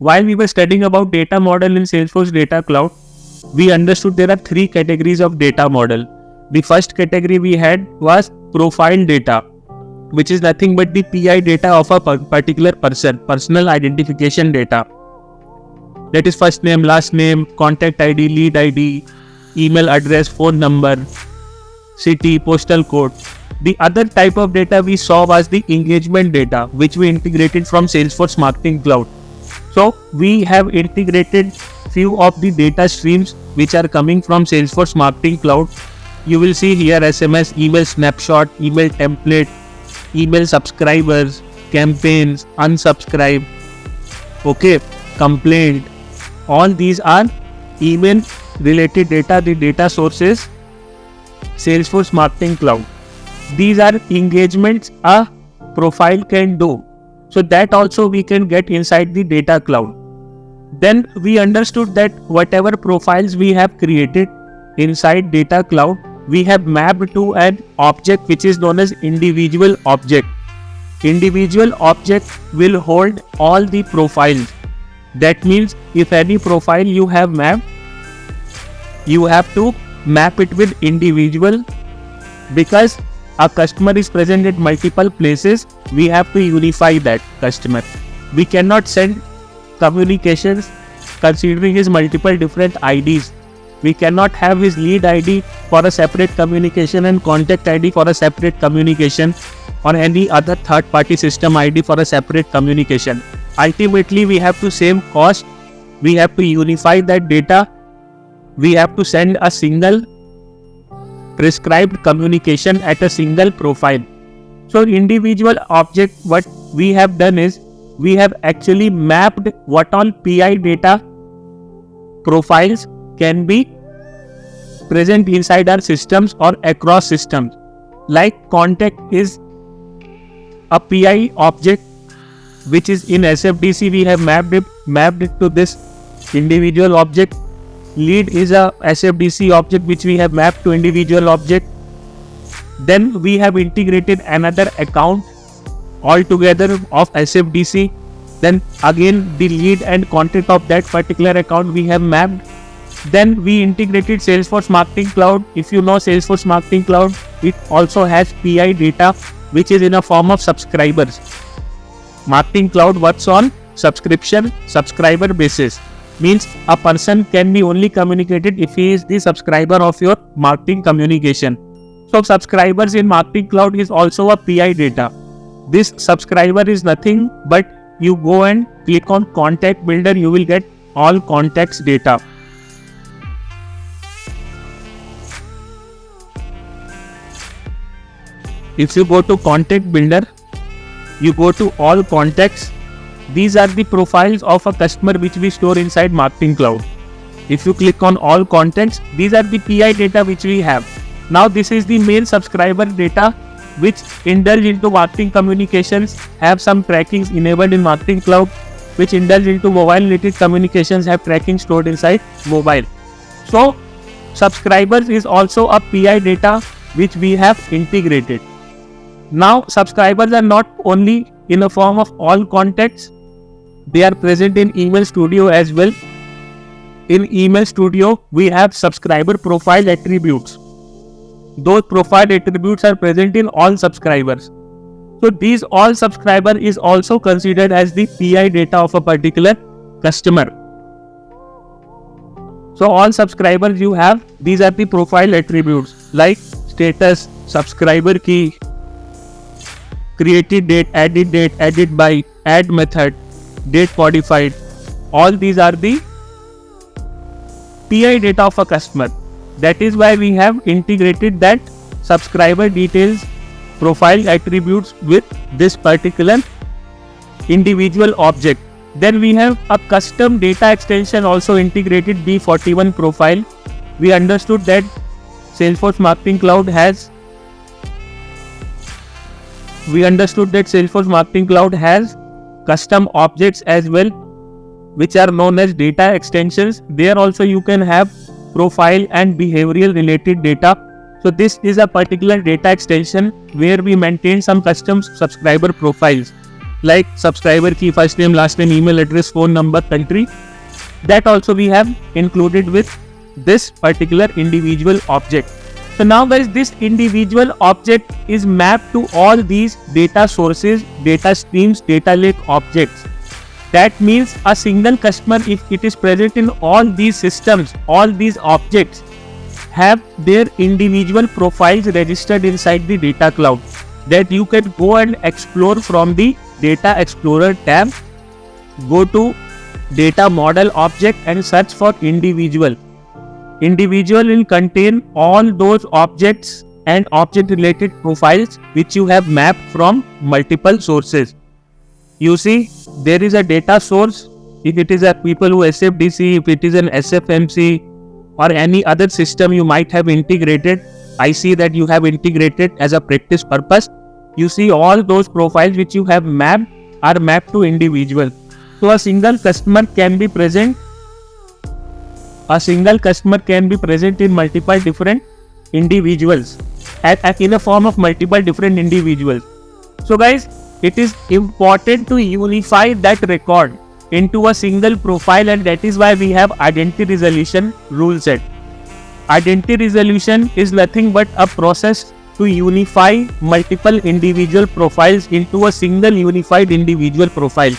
while we were studying about data model in Salesforce Data Cloud, we understood there are three categories of data model. The first category we had was profile data, which is nothing but the PI data of a particular person, personal identification data. That is first name, last name, contact ID, lead ID, email address, phone number, city, postal code. The other type of data we saw was the engagement data, which we integrated from Salesforce Marketing Cloud. So we have integrated few of the data streams which are coming from Salesforce Marketing Cloud. You will see here SMS, email snapshot, email template, email subscribers, campaigns, unsubscribe, complaint. All these are email related data, the data sources, Salesforce Marketing Cloud. These are engagements a profile can do. So that also we can get inside the data cloud. Then we understood that whatever profiles we have created inside data cloud, we have mapped to an object which is known as individual object. Individual object will hold all the profiles. That means if any profile you have mapped, you have to map it with individual, because a customer is present at multiple places. We have to unify that customer. We cannot send communications considering his multiple different IDs. We cannot have his lead ID for a separate communication and contact ID for a separate communication, or any other third-party system ID for a separate communication. Ultimately, we have to save cost. We have to unify that data. We have to send a single prescribed communication at a single profile. So individual object, what we have done is we have actually mapped what all PI data profiles can be present inside our systems or across systems. Like contact is a PI object which is in SFDC. We have mapped it to this individual object. Lead is a SFDC object which we have mapped to individual object. Then we have integrated another account altogether of SFDC. Then again the lead and contact of that particular account we have mapped. Then we integrated Salesforce Marketing Cloud. If you know Salesforce Marketing Cloud, it also has PI data which is in a form of subscribers. Marketing Cloud works on subscriber basis. Means a person can be only communicated if he is the subscriber of your marketing communication. So subscribers in Marketing Cloud is also a PI data. This subscriber is nothing but you go and click on contact builder, you will get all contacts data. If you go to contact builder, you go to all contacts. These are the profiles of a customer which we store inside Marketing Cloud. If you click on all contacts, these are the PI data which we have. Now this is the main subscriber data which indulge into marketing communications, have some trackings enabled in Marketing Cloud, which indulge into mobile related communications, have tracking stored inside mobile. So subscribers is also a PI data which we have integrated. Now subscribers are not only in a form of all contacts, they are present in Email Studio as well. In Email Studio, we have subscriber profile attributes. Those profile attributes are present in all subscribers. So these all subscriber is also considered as the PI data of a particular customer. So all subscribers you have, these are the profile attributes like status, subscriber key, created date, added by, add method, date modified. All these are the PI data of a customer. That is why we have integrated that subscriber details profile attributes with this particular individual object. Then we have a custom data extension also integrated, B41 profile. We understood that Salesforce Marketing Cloud has custom objects as well, which are known as data extensions. There also you can have profile and behavioral related data. So this is a particular data extension where we maintain some custom subscriber profiles. like subscriber key, first name, last name, email address, phone number, country. That also we have included with this particular individual object. So now guys, this individual object is mapped to all these data sources, data streams, data lake objects. That means a single customer, if it is present in all these systems, all these objects have their individual profiles registered inside the data cloud, that you can go and explore from the Data Explorer tab. Go to data model object and search for individual. Individual will contain all those objects and object related profiles which you have mapped from multiple sources. You see, there is a data source. If it is a people who SFDC, if it is an SFMC or any other system you might have integrated, I see that you have integrated as a practice purpose. You see all those profiles which you have mapped are mapped to individual. So a single customer can be present. A single customer can be present in multiple different individuals in a form of multiple different individuals. So guys, it is important to unify that record into a single profile, and that is why we have identity resolution rule set. Identity resolution is nothing but a process to unify multiple individual profiles into a single unified individual profile.